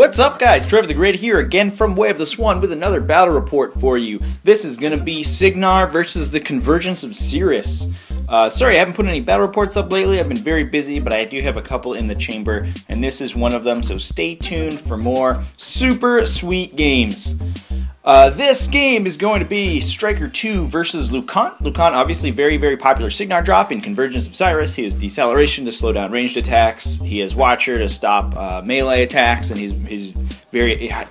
What's up, guys? Trevor the Great here again from Way of the Swan with another battle report for you. This is going to be Cygnar versus the Convergence of Cyriss. Sorry, I haven't put any battle reports up lately. I've been very busy, but I do have a couple in the chamber, and this is one of them, so stay tuned for more super sweet games. This game is going to be Stryker2 versus Lucant. Lucant, obviously very, very popular Cygnar drop in Convergence of Cyriss. He has Deceleration to slow down ranged attacks. He has Watcher to stop melee attacks, and he's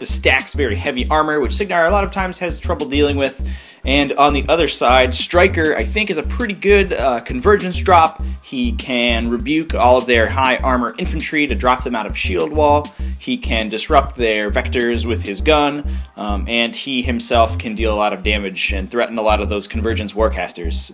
stacks very heavy armor, which Cygnar a lot of times has trouble dealing with. And on the other side, Stryker, I think, is a pretty good convergence drop. He can rebuke all of their high armor infantry to drop them out of shield wall. He can disrupt their vectors with his gun, and he himself can deal a lot of damage and threaten a lot of those convergence warcasters.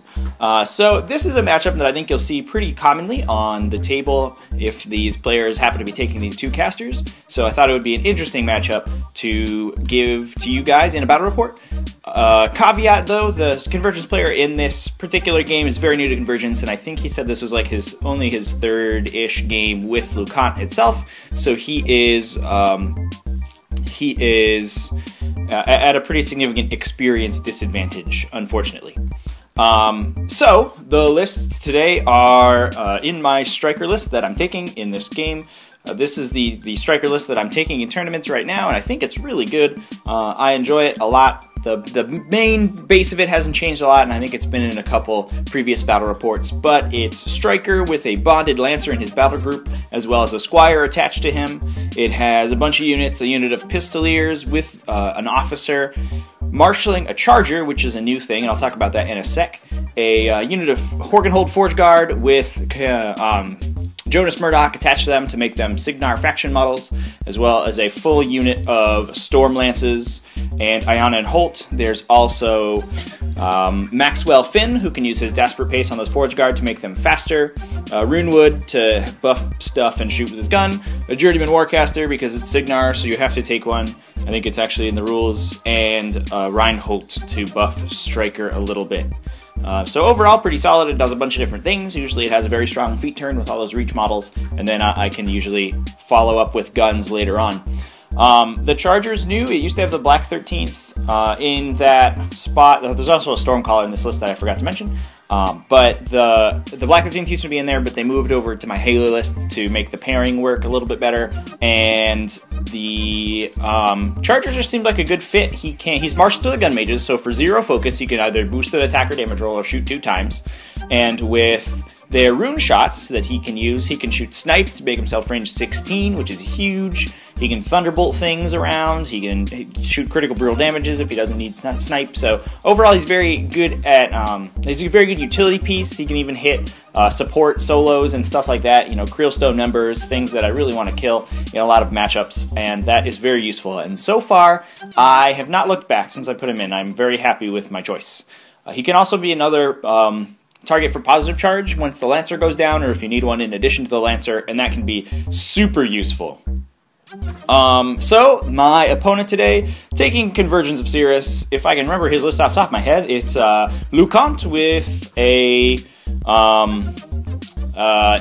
So this is a matchup that I think you'll see pretty commonly on the table if these players happen to be taking these two casters. So I thought it would be an interesting matchup to give to you guys in a battle report. Caveat though, the Convergence player in this particular game is very new to Convergence, and I think he said this was like only his third-ish game with Lucant itself, so he is at a pretty significant experience disadvantage, unfortunately. So the lists today are in my Stryker list that I'm taking in this game. This is the Stryker list that I'm taking in tournaments right now, and I think it's really good. I enjoy it a lot. The main base of it hasn't changed a lot, and I think it's been in a couple previous battle reports, but it's Stryker with a bonded lancer in his battle group, as well as a squire attached to him. It has a bunch of units, a unit of pistoliers with an officer, marshalling a charger, which is a new thing, and I'll talk about that in a sec. A unit of Horgenhold Forge Guard with Jonas Murdoch attached to them to make them Cygnar faction models, as well as a full unit of Storm Lances and Iona and Holt. There's also Maxwell Finn, who can use his Desperate Pace on those Forge Guard to make them faster, Runewood to buff stuff and shoot with his gun, a Journeyman Warcaster because it's Cygnar, so you have to take one. I think it's actually in the rules, and Reinhold to buff Stryker a little bit. So overall, pretty solid. It does a bunch of different things. Usually it has a very strong feat turn with all those reach models, and then I can usually follow up with guns later on. The Charger's new. It used to have the Black 13th in that spot. There's also a Stormcaller in this list that I forgot to mention. But the Black 13th used to be in there, but they moved over to my Halo list to make the pairing work a little bit better. And the Charger just seemed like a good fit. He's marshaled to the gun mages, so for 0 focus, you can either boost the attacker damage roll or shoot 2 times. And with their rune shots that he can use, he can shoot snipe to make himself range 16, which is huge. He can thunderbolt things around. He can shoot critical brutal damages if he doesn't need snipe. So overall, he's very good at. He's a very good utility piece. He can even hit support solos and stuff like that. You know, Creelstone numbers, things that I really want to kill in a lot of matchups, and that is very useful. And so far, I have not looked back since I put him in. I'm very happy with my choice. He can also be another target for positive charge once the Lancer goes down, or if you need one in addition to the Lancer, and that can be super useful. So my opponent today, taking Convergence of Cyriss, if I can remember his list off the top of my head, it's Lucant with a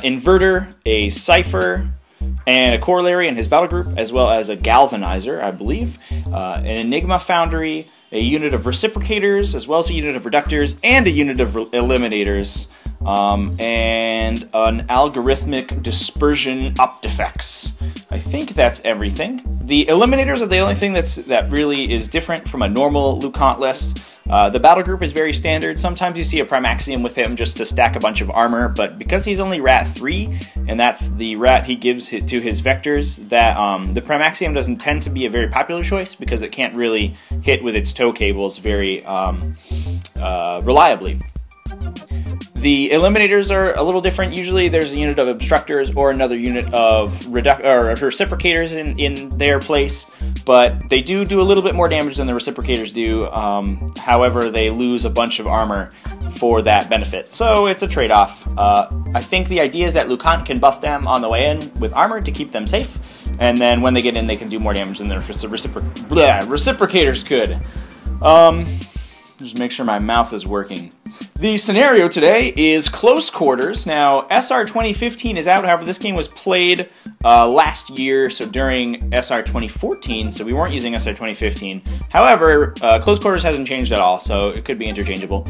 Inverter, a Cipher, and a Corollary in his battle group, as well as a Galvanizer, I believe, an Enigma Foundry, a unit of Reciprocators, as well as a unit of Reductors, and a unit of Eliminators, and an Algorithmic Dispersion Optifex. I think that's everything. The Eliminators are the only thing that really is different from a normal Lucant list. The battle group is very standard. Sometimes you see a Primaxium with him just to stack a bunch of armor, but because he's only Rat 3, and that's the rat he gives to his vectors, that the Primaxium doesn't tend to be a very popular choice because it can't really hit with its tow cables very reliably. The Eliminators are a little different. Usually there's a unit of Obstructors or another unit of Reciprocators in their place, but they do a little bit more damage than the Reciprocators do. However, they lose a bunch of armor for that benefit, so it's a trade-off. I think the idea is that Lucant can buff them on the way in with armor to keep them safe, and then when they get in, they can do more damage than the Reciprocators could. Just make sure my mouth is working. The scenario today is close quarters. Now, SR 2015 is out, however, this game was played last year, so during SR 2014, so we weren't using SR 2015. However, close quarters hasn't changed at all, so it could be interchangeable.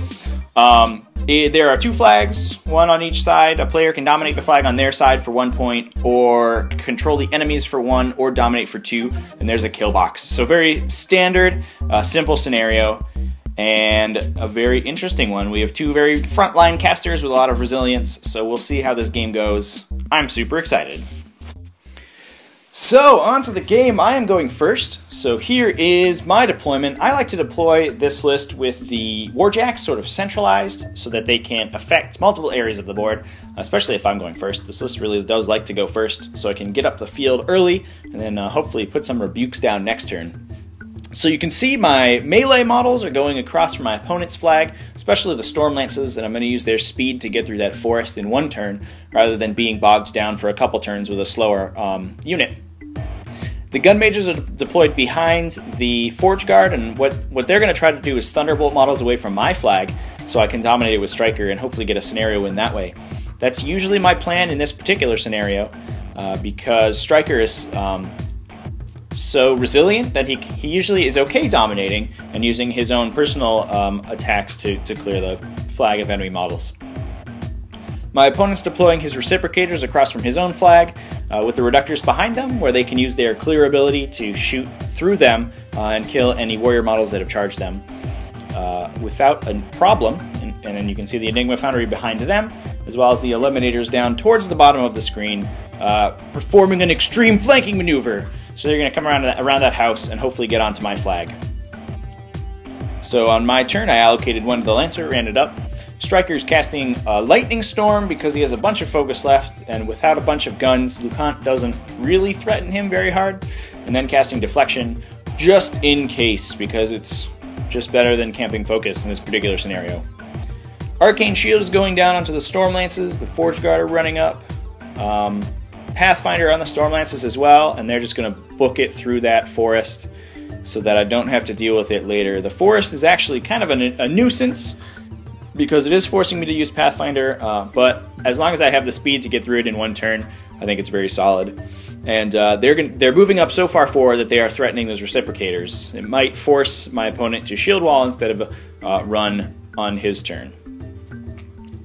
There are two flags, one on each side. A player can dominate the flag on their side for 1 point, or control the enemies for 1, or dominate for 2, and there's a kill box. So very standard, simple scenario. And a very interesting one. We have two very frontline casters with a lot of resilience, so we'll see how this game goes. I'm super excited. So, on to the game. I am going first. So here is my deployment. I like to deploy this list with the warjacks sort of centralized so that they can affect multiple areas of the board, especially if I'm going first. This list really does like to go first, so I can get up the field early and then hopefully put some rebukes down next turn. So you can see my melee models are going across from my opponent's flag, especially the Storm Lances, and I'm going to use their speed to get through that forest in 1 turn, rather than being bogged down for a couple turns with a slower unit. The Gun Mages are deployed behind the Forge Guard, and what they're going to try to do is Thunderbolt models away from my flag, so I can dominate it with Stryker and hopefully get a scenario win that way. That's usually my plan in this particular scenario, because Stryker is so resilient that he usually is okay dominating and using his own personal attacks to clear the flag of enemy models. My opponent's deploying his reciprocators across from his own flag with the reductors behind them, where they can use their clear ability to shoot through them and kill any warrior models that have charged them without a problem. And then you can see the Enigma Foundry behind them, as well as the Eliminators down towards the bottom of the screen, performing an extreme flanking maneuver. So they're going to come around that house and hopefully get onto my flag. So on my turn, I allocated one to the Lancer, ran it up. Stryker's casting a Lightning Storm because he has a bunch of focus left, and without a bunch of guns, Lucant doesn't really threaten him very hard. And then casting Deflection just in case, because it's just better than camping focus in this particular scenario. Arcane Shield is going down onto the Storm Lances, the Forge Guard are running up. Pathfinder on the Storm Lances as well, and they're just going to book it through that forest so that I don't have to deal with it later. The forest is actually kind of a nuisance because it is forcing me to use Pathfinder, but as long as I have the speed to get through it in 1 turn, I think it's very solid. And they're moving up so far forward that they are threatening those reciprocators. It might force my opponent to shield wall instead of run on his turn.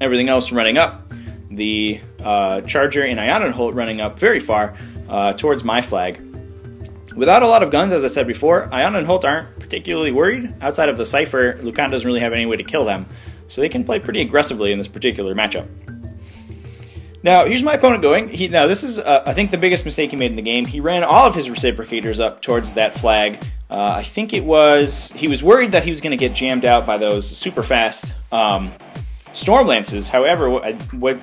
Everything else running up. The Charger and Ionenholt running up very far towards my flag. Without a lot of guns, as I said before, Ionenholt aren't particularly worried. Outside of the Cypher, Lucant doesn't really have any way to kill them, so they can play pretty aggressively in this particular matchup. Now, here's my opponent going. Now, this is, I think, the biggest mistake he made in the game. He ran all of his reciprocators up towards that flag. I think it was... He was worried that he was going to get jammed out by those super fast Storm Lances. However, what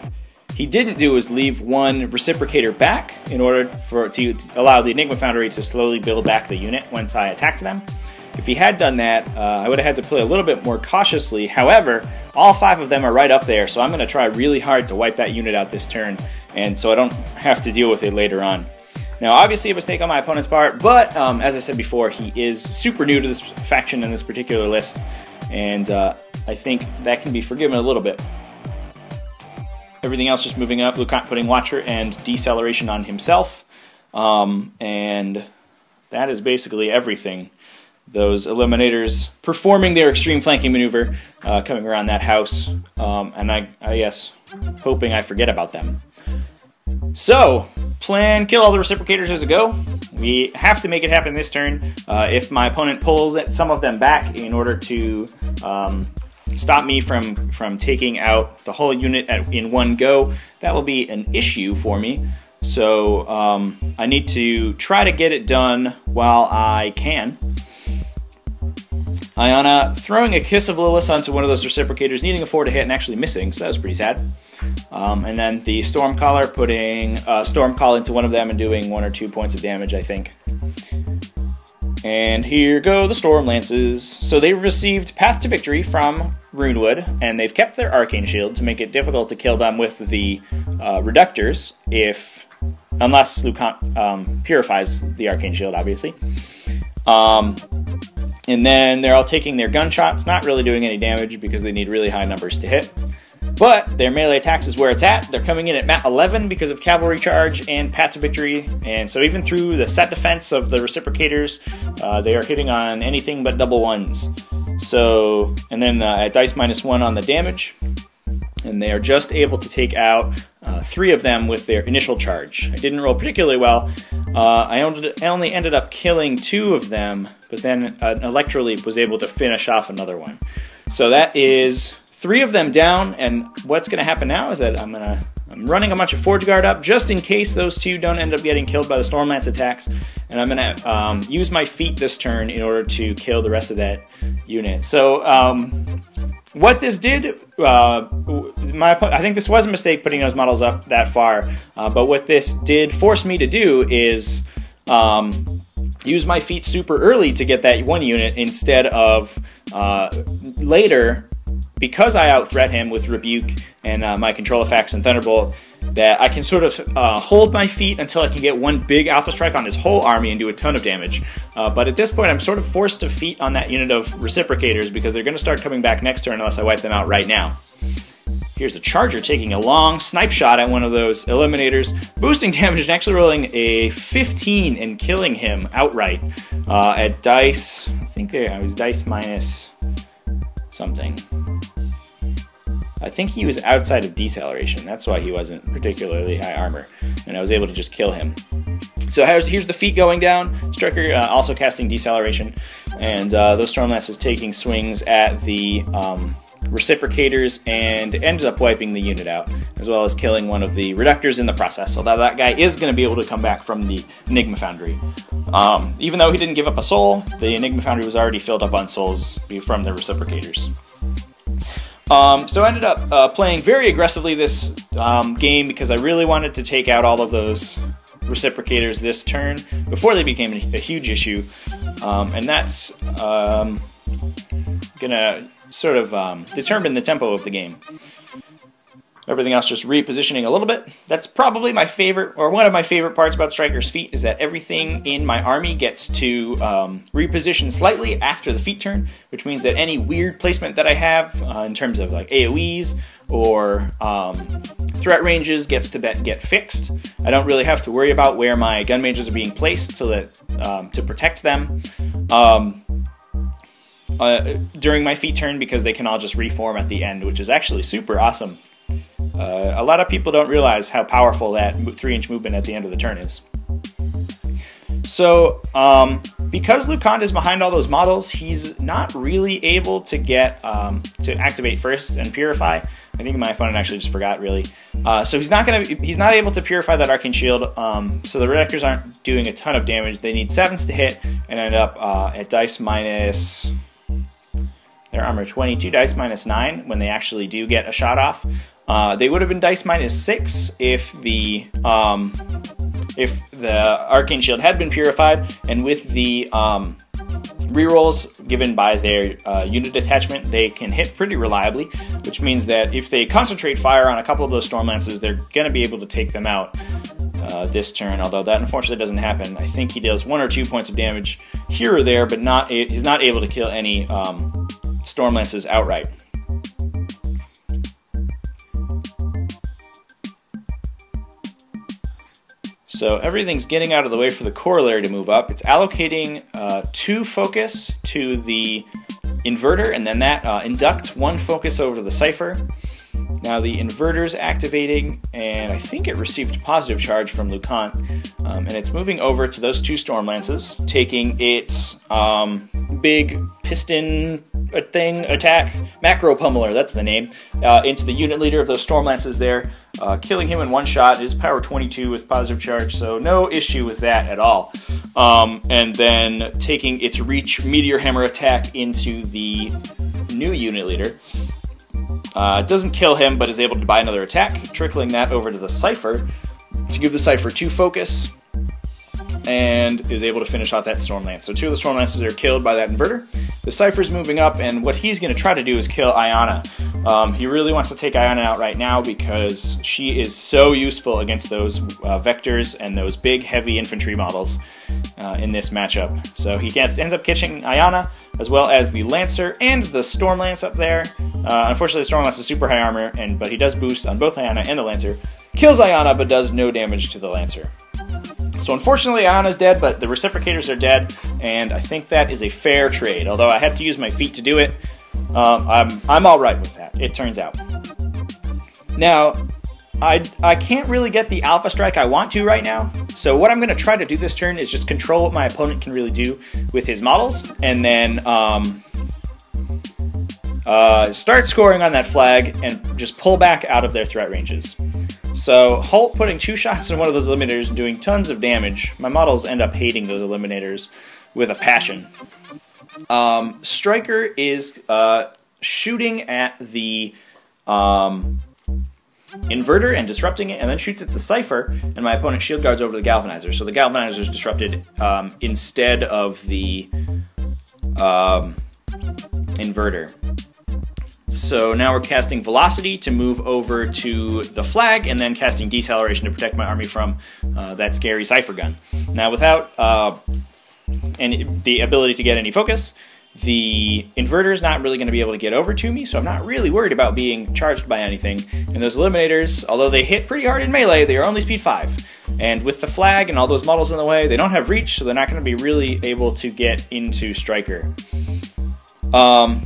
he didn't do is leave one reciprocator back in order to allow the Enigma Foundry to slowly build back the unit once I attacked them. If he had done that, I would have had to play a little bit more cautiously. However, all 5 of them are right up there, so I'm going to try really hard to wipe that unit out this turn, and so I don't have to deal with it later on. Now, obviously a mistake on my opponent's part, but as I said before, he is super new to this faction and this particular list, and I think that can be forgiven a little bit. Everything else just moving up, Lucant putting Watcher and Deceleration on himself, and that is basically everything. Those Eliminators performing their extreme flanking maneuver, coming around that house, and I guess, hoping I forget about them. So, plan, kill all the reciprocators as a go. We have to make it happen this turn. If my opponent pulls some of them back in order to stop me from taking out the whole unit in one go, that will be an issue for me. So I need to try to get it done while I can. Iona throwing a Kiss of Lilith onto one of those reciprocators, needing a 4 to hit and actually missing, so that was pretty sad. And then the Stormcaller putting Stormcall into one of them and doing 1 or 2 points of damage, I think. And here go the Storm Lances. So they received Path to Victory from Runewood, and they've kept their Arcane Shield to make it difficult to kill them with the Reductors, unless Lucant purifies the Arcane Shield, obviously. And then they're all taking their gunshots, not really doing any damage because they need really high numbers to hit. But their melee attacks is where it's at. They're coming in at mat 11 because of cavalry charge and Path to Victory. And so even through the set defense of the reciprocators, they are hitting on anything but double ones. So, and then at dice -1 on the damage. And they are just able to take out 3 of them with their initial charge. I didn't roll particularly well. I only ended up killing 2 of them, but then an Electroleap was able to finish off another one. So that is 3 of them down, and what's going to happen now is that I'm running a bunch of Forge Guard up just in case those 2 don't end up getting killed by the Stormlance attacks, and I'm going to use my feat this turn in order to kill the rest of that unit. So what this did, I think this was a mistake putting those models up that far, but what this did force me to do is use my feat super early to get that 1 unit instead of later, because I out-threat him with Rebuke and my control effects and Thunderbolt, that I can sort of hold my feet until I can get 1 big Alpha Strike on his whole army and do a ton of damage. But at this point, I'm sort of forced to feat on that unit of Reciprocators because they're going to start coming back next turn unless I wipe them out right now. Here's a Charger taking a long snipe shot at one of those Eliminators, boosting damage and actually rolling a 15 and killing him outright at dice. I think I was dice minus something. I think he was outside of deceleration. That's why he wasn't particularly high armor, and I was able to just kill him. So here's the feat going down. Stryker also casting deceleration, and those Stormlances taking swings at the Reciprocators and ended up wiping the unit out, as well as killing one of the Reductors in the process, although that guy is going to be able to come back from the Enigma Foundry. Even though he didn't give up a soul, the Enigma Foundry was already filled up on souls from the Reciprocators. So I ended up playing very aggressively this game because I really wanted to take out all of those Reciprocators this turn before they became a huge issue, and that's gonna sort of determine the tempo of the game. Everything else just repositioning a little bit. That's probably my favorite, or one of my favorite parts about Stryker's feat, is that everything in my army gets to reposition slightly after the feat turn, which means that any weird placement that I have in terms of like AoEs or threat ranges gets to get fixed. I don't really have to worry about where my gun mages are being placed so that to protect them during my feat turn, because they can all just reform at the end, which is actually super awesome. A lot of people don't realize how powerful that 3-inch movement at the end of the turn is. So, because Lucant is behind all those models, he's not really able to get to activate first and purify. I think my opponent actually just forgot, really. So he's not able to purify that Arcane Shield. So the Reductors aren't doing a ton of damage. They need 7s to hit and end up at dice minus. Their armor 22, dice minus 9 when they actually do get a shot off. They would have been dice minus 6 if the Arcane Shield had been purified, and with the rerolls given by their unit attachment, they can hit pretty reliably, which means that if they concentrate fire on a couple of those Stormlances, they're going to be able to take them out this turn, although that unfortunately doesn't happen. I think he deals 1 or 2 points of damage here or there, but he's not able to kill any Stormlances outright. So everything's getting out of the way for the Corollary to move up. It's allocating 2 focus to the Inverter, and then that inducts 1 focus over to the Cipher. Now the Inverter's activating, and I think it received positive charge from Lucant, and it's moving over to those 2 Stormlances, taking its big piston attack, Macro Pummeler, that's the name, into the unit leader of those Stormlances there, killing him in 1 shot. It is power 22 with positive charge, so no issue with that at all. And then taking its Reach Meteor Hammer attack into the new unit leader. Doesn't kill him, but is able to buy another attack, trickling that over to the Cipher to give the Cipher 2 focus, and is able to finish off that Stormlance. So 2 of the Stormlances are killed by that Inverter. The Cipher's moving up, and what he's going to try to do is kill Iana. He really wants to take Iana out right now because she is so useful against those Vectors and those big, heavy infantry models. in this matchup. So he ends up catching Ayana, as well as the Lancer and the Storm Lance up there. Unfortunately, the Storm Lance is super high armor, but he does boost on both Ayana and the Lancer. Kills Ayana, but does no damage to the Lancer. So unfortunately, Ayana's dead, but the reciprocators are dead, and I think that is a fair trade. Although I had to use my feet to do it, I'm all right with that, it turns out. Now, I can't really get the Alpha Strike I want to right now, so what I'm going to try to do this turn is just control what my opponent can really do with his models, and then start scoring on that flag and just pull back out of their threat ranges. So Holt putting 2 shots in one of those eliminators and doing tons of damage. My models end up hating those eliminators with a passion. Stryker is shooting at the inverter and disrupting it, and then shoots at the Cypher, and my opponent shield guards over the Galvanizer. So the Galvanizer is disrupted instead of the inverter. So now we're casting Velocity to move over to the flag, and then casting Deceleration to protect my army from that scary Cypher gun. Now without the ability to get any focus, the inverter is not really going to be able to get over to me, so I'm not really worried about being charged by anything. And those eliminators, although they hit pretty hard in melee, they are only speed 5. And with the flag and all those models in the way, they don't have reach, so they're not going to be really able to get into Stryker.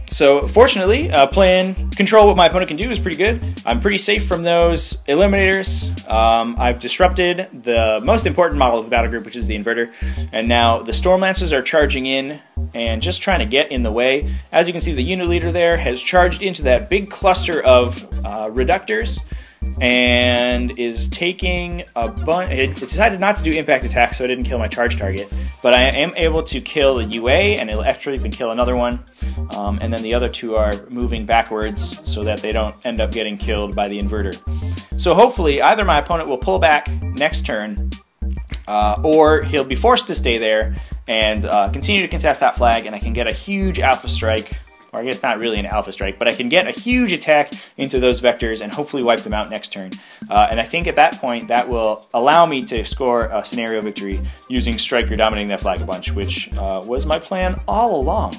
So fortunately, playing control what my opponent can do is pretty good. I'm pretty safe from those eliminators. I've disrupted the most important model of the battle group, which is the inverter, and now the Storm Lancers are charging in and just trying to get in the way. As you can see, the unit leader there has charged into that big cluster of reductors and is taking a bunch. It decided not to do impact attack, so I didn't kill my charge target, but I am able to kill the UA, and it'll actually even kill another one, and then the other 2 are moving backwards so that they don't end up getting killed by the inverter. So hopefully either my opponent will pull back next turn, or he'll be forced to stay there and continue to contest that flag, and I can get a huge Alpha Strike, or I guess not really an Alpha Strike, but I can get a huge attack into those vectors and hopefully wipe them out next turn. And I think at that point that will allow me to score a scenario victory using Stryker dominating that flag a bunch, which was my plan all along.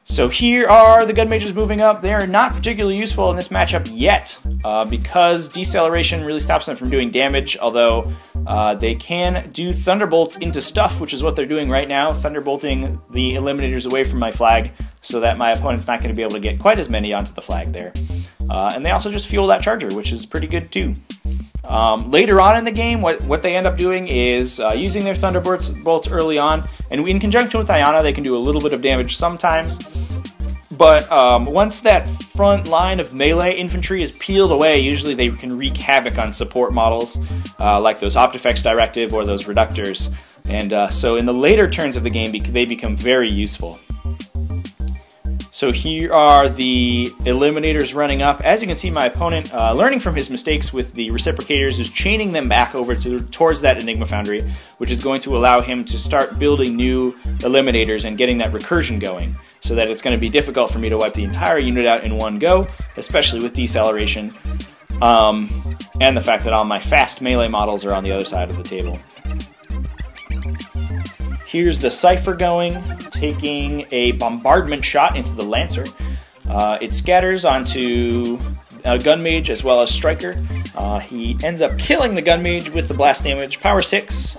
So here are the gun mages moving up. They are not particularly useful in this matchup yet, because Deceleration really stops them from doing damage, although they can do Thunderbolts into stuff, which is what they're doing right now, Thunderbolting the Eliminators away from my flag, so that my opponent's not going to be able to get quite as many onto the flag there. And they also just fuel that charger, which is pretty good too. Later on in the game, what they end up doing is using their Thunderbolts early on, and in conjunction with Ayana, they can do a little bit of damage sometimes. But once that front line of melee infantry is peeled away, usually they can wreak havoc on support models, like those Optifex Directive or those Reductors. And so in the later turns of the game, they become very useful. So here are the Eliminators running up. As you can see, my opponent, learning from his mistakes with the Reciprocators, is chaining them back over towards that Enigma Foundry, which is going to allow him to start building new Eliminators and getting that recursion going, so that it's going to be difficult for me to wipe the entire unit out in one go, especially with Deceleration, and the fact that all my fast melee models are on the other side of the table. Here's the Cypher going, taking a bombardment shot into the Lancer. It scatters onto a Gun Mage as well as Stryker. He ends up killing the Gun Mage with the blast damage, power 6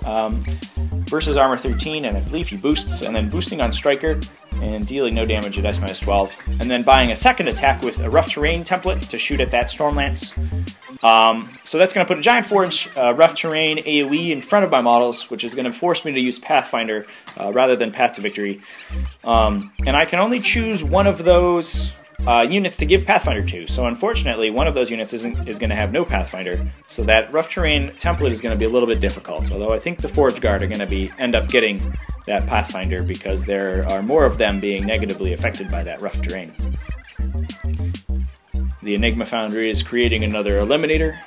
versus armor 13, and I believe he boosts, and then boosting on Stryker and dealing no damage at S-12, and then buying a second attack with a rough terrain template to shoot at that Storm Lance. So that's going to put a giant 4-inch rough terrain AoE in front of my models, which is going to force me to use Pathfinder rather than Path to Victory. And I can only choose one of those units to give Pathfinder to, so unfortunately one of those units is going to have no Pathfinder, so that rough terrain template is going to be a little bit difficult, although I think the Forge Guard are going to end up getting that Pathfinder because there are more of them being negatively affected by that rough terrain. The Enigma Foundry is creating another Eliminator,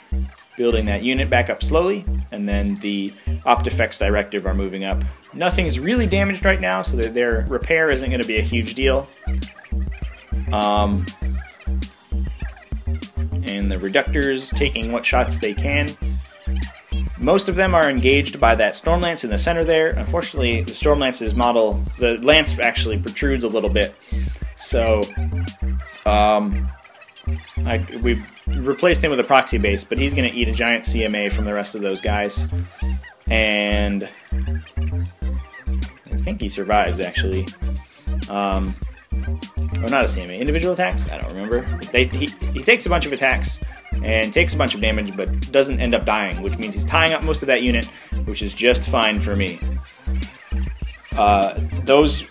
building that unit back up slowly, and then the Optifex Directive are moving up. Nothing's really damaged right now, so their repair isn't going to be a huge deal. And the Reductors taking what shots they can. Most of them are engaged by that Stormlance in the center there. Unfortunately, the Stormlance's model, the lance actually protrudes a little bit. So, we replaced him with a proxy base, but he's going to eat a giant CMA from the rest of those guys. And I think he survives, actually. Oh, not a CMA. Individual attacks? I don't remember. He takes a bunch of attacks and takes a bunch of damage, but doesn't end up dying, which means he's tying up most of that unit, which is just fine for me. Those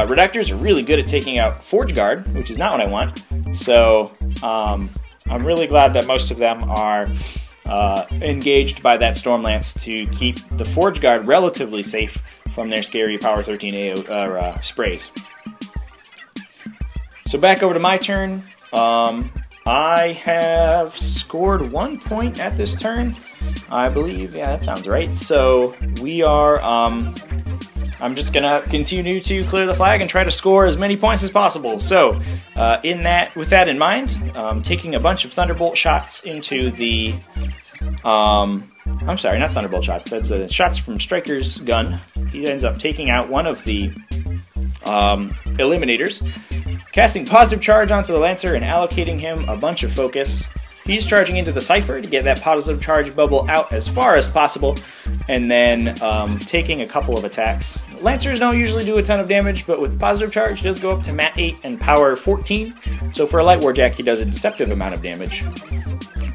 reductors are really good at taking out Forge Guard, which is not what I want. So I'm really glad that most of them are engaged by that Stormlance to keep the Forge Guard relatively safe from their scary Power 13 sprays. So back over to my turn. I have scored 1 point at this turn, I believe. Yeah, that sounds right. So we are, I'm just going to continue to clear the flag and try to score as many points as possible. So with that in mind, taking a bunch of Thunderbolt shots into the, I'm sorry, not Thunderbolt shots, that's shots from Stryker's gun. He ends up taking out one of the Eliminators, casting Positive Charge onto the Lancer and allocating him a bunch of focus. He's charging into the Cypher to get that Positive Charge bubble out as far as possible, and then taking a couple of attacks. Lancers don't usually do a ton of damage, but with Positive Charge, it does go up to Mat 8 and Power 14, so for a Light Warjack, he does a deceptive amount of damage.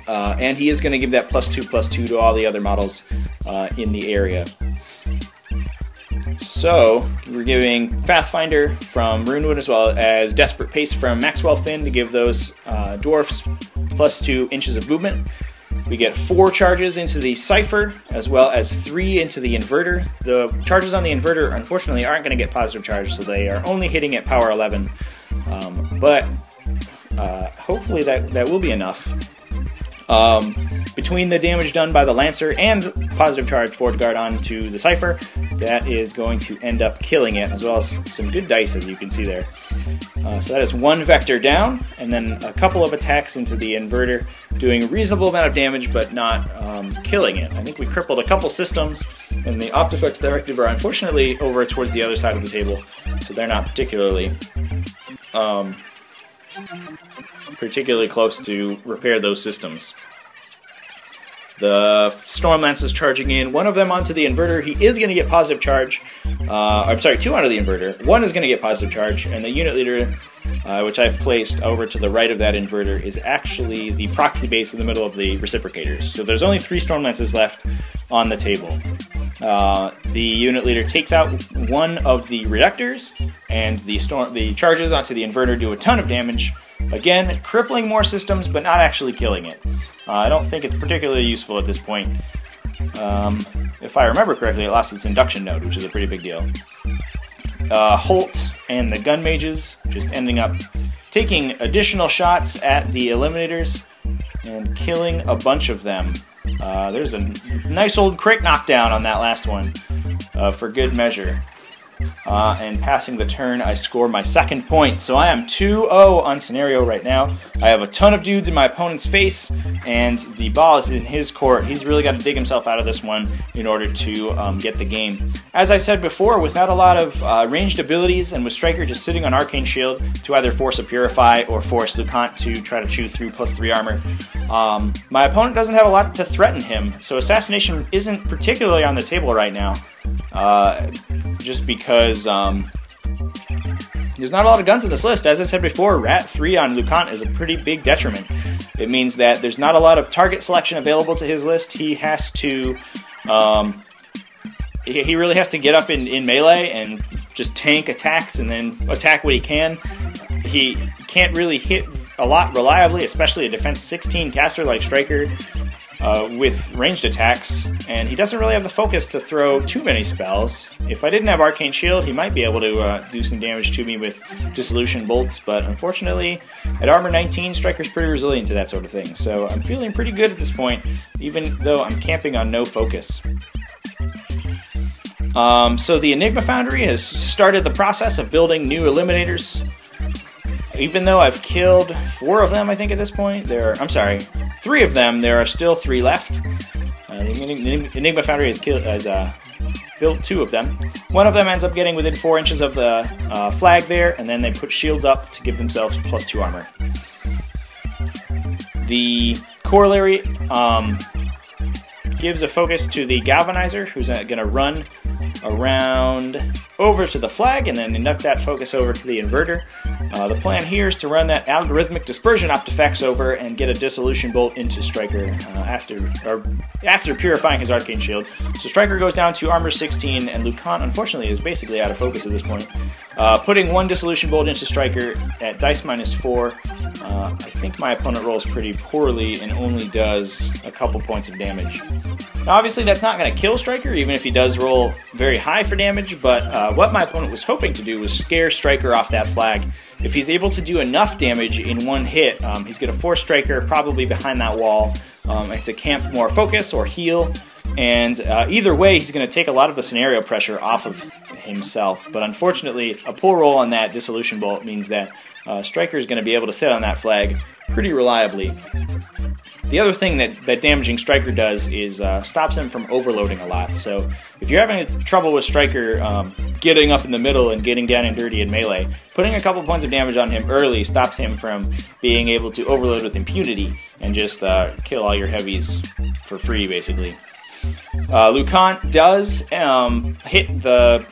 And he is going to give that +2/+2 to all the other models in the area. So, we're giving Pathfinder from Runewood as well as Desperate Pace from Maxwell Finn to give those dwarfs +2 inches of movement. We get 4 charges into the Cypher as well as 3 into the Inverter. The charges on the Inverter unfortunately aren't going to get Positive Charge, so they are only hitting at Power 11. But hopefully that will be enough. Between the damage done by the Lancer and Positive Charge Forge Guard onto the Cypher, that is going to end up killing it, as well as some good dice, as you can see there. So that is 1 vector down, and then a couple of attacks into the Inverter, doing a reasonable amount of damage, but not killing it. I think we crippled a couple systems, and the Optifex Directive are unfortunately over towards the other side of the table, so they're not particularly close to repair those systems. The Stormlance is charging in, one of them onto the Inverter. He is going to get Positive Charge. I'm sorry, 2 onto the Inverter. 1 is going to get Positive Charge, and the unit leader, which I've placed over to the right of that Inverter, is actually the proxy base in the middle of the Reciprocators. So there's only 3 Stormlances left on the table. The unit leader takes out one of the Reductors, and the charges onto the Inverter do a ton of damage. Again, crippling more systems, but not actually killing it. I don't think it's particularly useful at this point. If I remember correctly, it lost its induction node, which is a pretty big deal. Holt and the gun mages just ending up taking additional shots at the Eliminators and killing a bunch of them. There's a nice old crit knockdown on that last one for good measure. And passing the turn, I score my 2nd point. So I am 2-0 on scenario right now. I have a ton of dudes in my opponent's face, and the ball is in his court. He's really got to dig himself out of this one in order to get the game. As I said before, without a lot of ranged abilities, and with Stryker just sitting on Arcane Shield to either force a Purify or force Lucant to try to chew through +3 armor, my opponent doesn't have a lot to threaten him, so Assassination isn't particularly on the table right now. Just because there's not a lot of guns in this list. As I said before, Rat 3 on Lucant is a pretty big detriment. It means that there's not a lot of target selection available to his list. He has to, he really has to get up in melee and just tank attacks and then attack what he can. He can't really hit a lot reliably, especially a defense 16 caster like Stryker. With ranged attacks, and he doesn't really have the focus to throw too many spells. If I didn't have Arcane Shield, he might be able to do some damage to me with Dissolution Bolts, but unfortunately, at Armor 19, Stryker's pretty resilient to that sort of thing, so I'm feeling pretty good at this point, even though I'm camping on no focus. So the Enigma Foundry has started the process of building new Eliminators. Even though I've killed 4 of them, I think, at this point, I'm sorry, 3 of them, there are still 3 left. The Enigma Foundry has built 2 of them. One of them ends up getting within 4 inches of the flag there, and then they put shields up to give themselves +2 armor. The corollary gives a focus to the Galvanizer, who's going to run around over to the flag and then induct that focus over to the inverter. The plan here is to run that algorithmic dispersion optifex over and get a dissolution bolt into Stryker after purifying his arcane shield. So Stryker goes down to armor 16, and Lucant unfortunately is basically out of focus at this point. Putting 1 dissolution bolt into Stryker at dice -4. I think my opponent rolls pretty poorly and only does a couple points of damage. Now, obviously, that's not going to kill Stryker, even if he does roll very high for damage, but what my opponent was hoping to do was scare Stryker off that flag. If he's able to do enough damage in 1 hit, he's going to force Stryker probably behind that wall and to camp more focus or heal. And either way, he's going to take a lot of the scenario pressure off of himself. But unfortunately, a pull roll on that dissolution bolt means that Stryker is going to be able to sit on that flag pretty reliably. The other thing that damaging Stryker does is stops him from overloading a lot. So if you're having trouble with Stryker getting up in the middle and getting down and dirty in melee, putting a couple points of damage on him early stops him from being able to overload with impunity and just kill all your heavies for free, basically. Lucant does hit the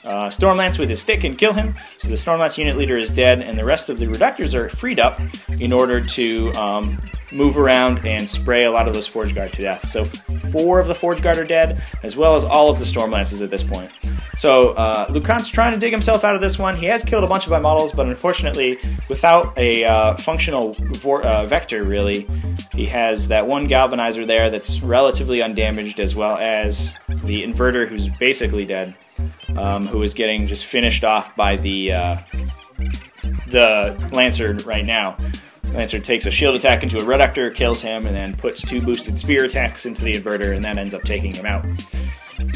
Stormlance with his stick and kill him, so the Stormlance unit leader is dead, and the rest of the Reductors are freed up in order to move around and spray a lot of those Forge Guard to death. So 4 of the Forge Guard are dead, as well as all of the Stormlances at this point. So Lucant's trying to dig himself out of this one. He has killed a bunch of my models, but unfortunately, without a functional vector, really, he has that 1 Galvanizer there that's relatively undamaged, as well as the Inverter, who's basically dead. Who is getting just finished off by the Lancer right now. Lancer takes a shield attack into a Reductor, kills him, and then puts 2 boosted spear attacks into the Inverter, and that ends up taking him out.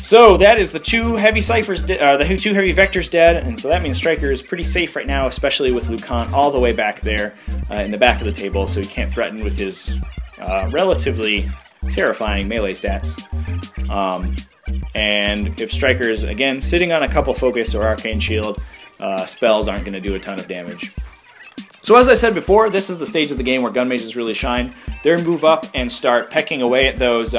So that is the 2 heavy ciphers, the 2 heavy vectors dead, and so that means Stryker is pretty safe right now, especially with Lucant all the way back there in the back of the table, so he can't threaten with his relatively terrifying melee stats. And if Stryker is, again, sitting on a couple focus or arcane shield, spells aren't going to do a ton of damage. So as I said before, this is the stage of the game where gun mages really shine. They move up and start pecking away at those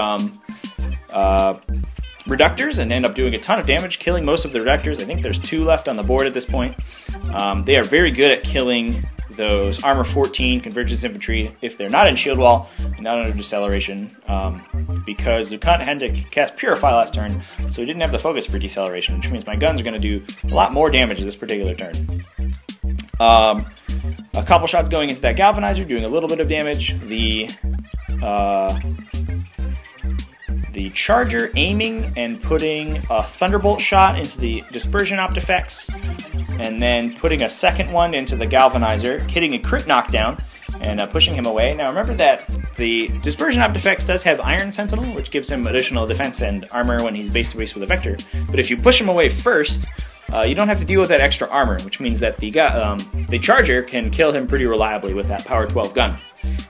Reductors and end up doing a ton of damage, killing most of the Reductors. I think there's 2 left on the board at this point. They are very good at killing those Armor 14 Convergence Infantry if they're not in shield wall and not under deceleration, because Lucant had to cast Purify last turn, so he didn't have the focus for deceleration, which means my guns are going to do a lot more damage this particular turn. A couple shots going into that Galvanizer, doing a little bit of damage. The Charger aiming and putting a Thunderbolt shot into the Dispersion Optifex, and then putting a second one into the Galvanizer, hitting a crit knockdown, and pushing him away. Now remember that the Dispersion Optifex does have Iron Sentinel, which gives him additional defense and armor when he's base-to-base with a Vector, but if you push him away first, you don't have to deal with that extra armor, which means that the Charger can kill him pretty reliably with that Power 12 gun,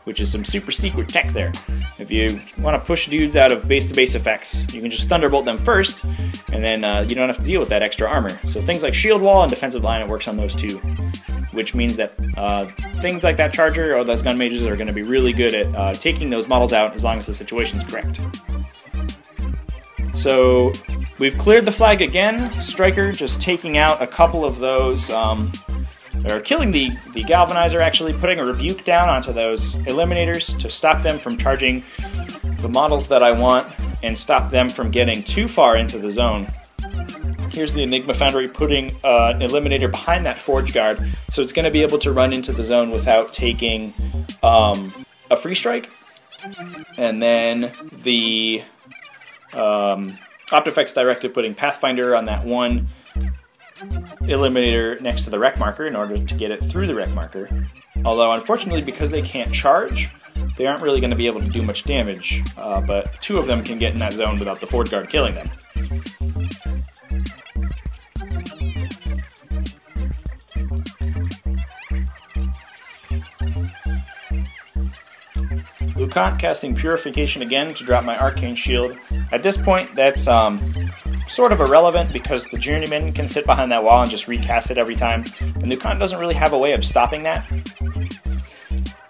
which is some super secret tech there. If you want to push dudes out of base-to-base effects, you can just Thunderbolt them first, and then you don't have to deal with that extra armor. So things like Shield Wall and Defensive Line, it works on those too, which means that things like that Charger or those gun mages are going to be really good at taking those models out as long as the situation's correct. So we've cleared the flag again. Stryker just taking out a couple of those, or killing the Galvanizer, actually, putting a Rebuke down onto those Eliminators to stop them from charging the models that I want and stop them from getting too far into the zone. Here's the Enigma Foundry putting an Eliminator behind that Forge Guard, so it's going to be able to run into the zone without taking a free strike. And then the Optifex Directive putting Pathfinder on that one Eliminator next to the wreck marker in order to get it through the wreck marker. Although, unfortunately, because they can't charge, they aren't really going to be able to do much damage, but 2 of them can get in that zone without the Forge Guard killing them. Lucant casting Purification again to drop my Arcane Shield. At this point, that's sort of irrelevant because the Journeyman can sit behind that wall and just recast it every time. And Lucant doesn't really have a way of stopping that.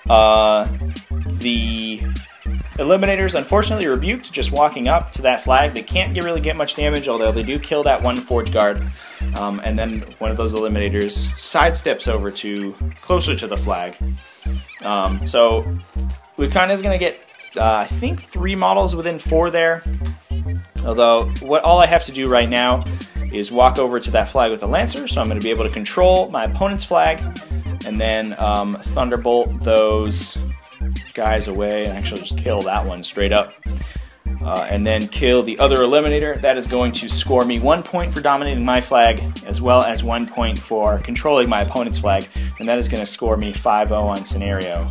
The Eliminators, unfortunately, rebuked just walking up to that flag. They can't really get much damage, although they do kill that one Forge Guard. And then one of those Eliminators sidesteps over to closer to the flag. So Lucant is going to get, I think, 3 models within 4 there. Although, all I have to do right now is walk over to that flag with a Lancer, so I'm going to be able to control my opponent's flag, and then Thunderbolt those guys away, and actually just kill that one straight up. And then kill the other Eliminator. That is going to score me 1 point for dominating my flag, as well as 1 point for controlling my opponent's flag, and that is going to score me 5-0 on scenario.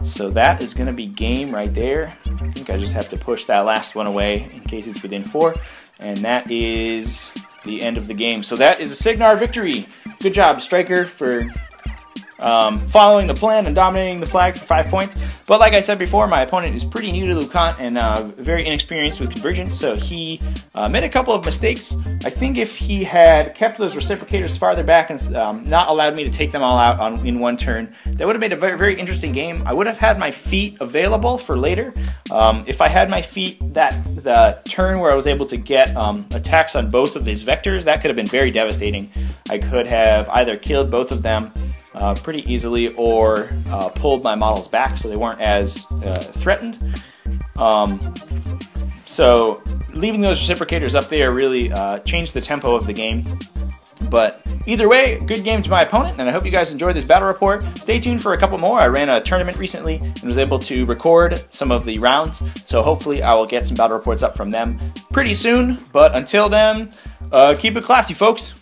So that is going to be game right there. I think I just have to push that last one away in case it's within 4, and that is the end of the game. So that is a Cygnar victory. Good job, Stryker, for following the plan and dominating the flag for 5 points. But like I said before, my opponent is pretty new to Lucant and very inexperienced with Convergence, so he made a couple of mistakes. I think if he had kept those reciprocators farther back and not allowed me to take them all out in one turn, that would have made a very, very interesting game. I would have had my feat available for later. If I had my feat the turn where I was able to get attacks on both of his vectors, that could have been very devastating. I could have either killed both of them pretty easily, or pulled my models back so they weren't as threatened. So leaving those reciprocators up there really changed the tempo of the game. But either way, good game to my opponent, and I hope you guys enjoyed this battle report. Stay tuned for a couple more. I ran a tournament recently and was able to record some of the rounds, so hopefully I will get some battle reports up from them pretty soon. But until then, keep it classy, folks.